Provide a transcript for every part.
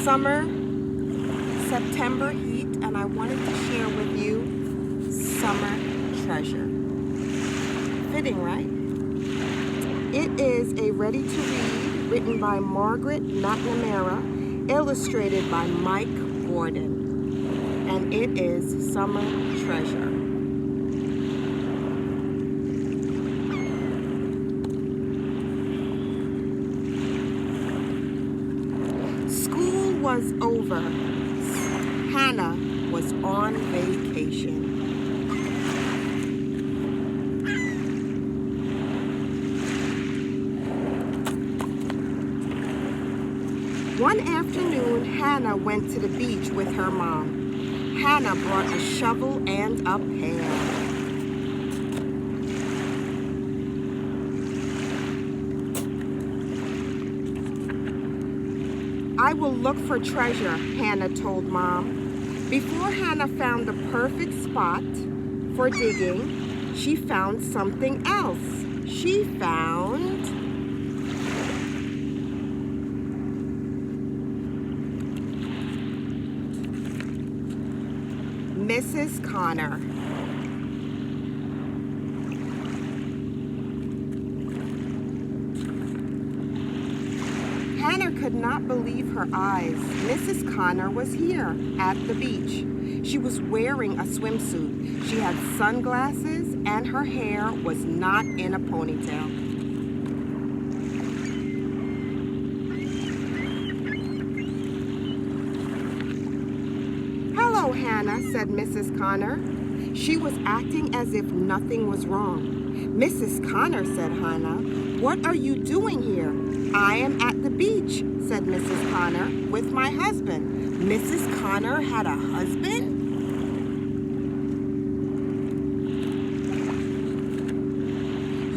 summer, September heat, and I wanted to share with you Summer Treasure. Fitting, right? It is a ready-to-read written by Margaret McNamara, illustrated by Mike Gordon, and it is Summer Treasure. School was over. Hannah was on vacation. One afternoon, Hannah went to the beach with her mom. Hannah brought a shovel and a pail. I will look for treasure, Hannah told Mom. Before Hannah found the perfect spot for digging, she found something else. She found Mrs. Connor. Hannah could not believe her eyes. Mrs. Connor was here at the beach. She was wearing a swimsuit. She had sunglasses and her hair was not in a ponytail. "Hello, Hannah," said Mrs. Connor. She was acting as if nothing was wrong. "Mrs. Connor," said Hannah, "what are you doing here?" "I am at the beach," said Mrs. Connor, "with my husband." Mrs. Connor had a husband?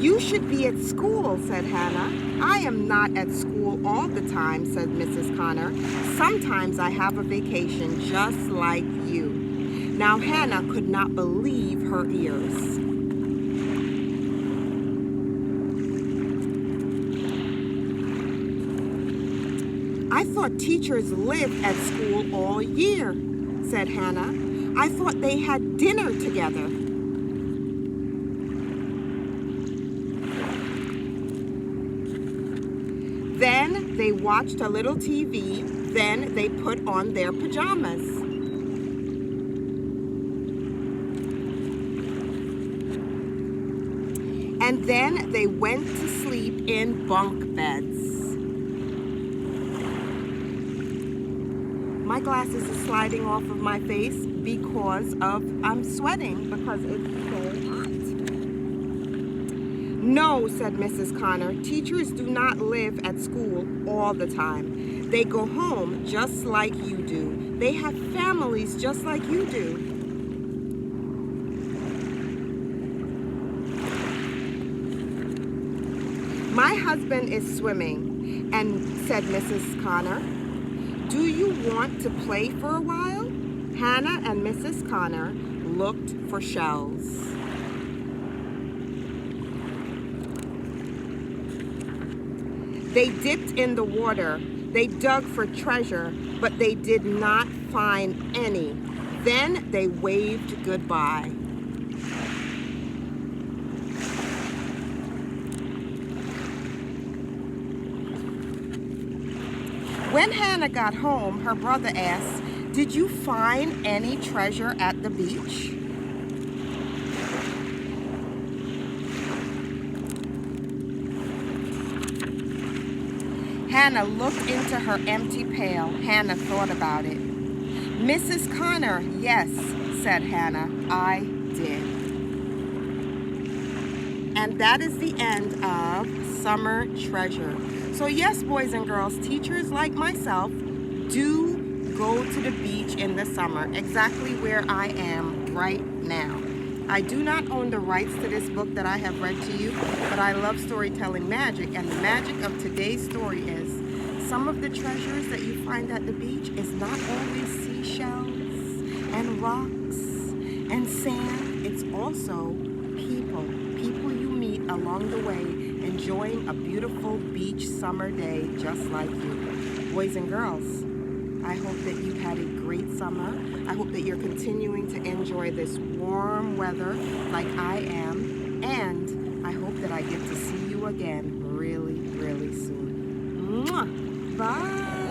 "You should be at school," said Hannah. "I am not at school all the time," said Mrs. Connor. "Sometimes I have a vacation just like you." Now Hannah could not believe her ears. "I thought teachers lived at school all year," said Hannah. "I thought they had dinner together." Then they watched a little TV. Then they put on their pajamas. And then they went to sleep in bunk beds. My glasses are sliding off of my face because I'm sweating because it's so hot. "No," said Mrs. Connor, "teachers do not live at school all the time. They go home just like you do. They have families just like you do." "My husband is swimming," and said Mrs. Connor. "Do you want to play for a while?" Hannah and Mrs. Connor looked for shells. They dipped in the water. They dug for treasure, but they did not find any. Then they waved goodbye. When Hannah got home, her brother asked, "Did you find any treasure at the beach?" Hannah looked into her empty pail. Hannah thought about it. "Mrs. Connor, yes," said Hannah, "I did." And that is the end of Summer Treasure. So yes, boys and girls, teachers like myself do go to the beach in the summer, exactly where I am right now. I do not own the rights to this book that I have read to you, but I love storytelling magic, and the magic of today's story is some of the treasures that you find at the beach is not always seashells and rocks and sand. It's also people you meet along the way enjoying a beautiful beach summer day just like you. Boys and girls, I hope that you've had a great summer. I hope that you're continuing to enjoy this warm weather like I am. And I hope that I get to see you again really, really soon. Mwah! Bye!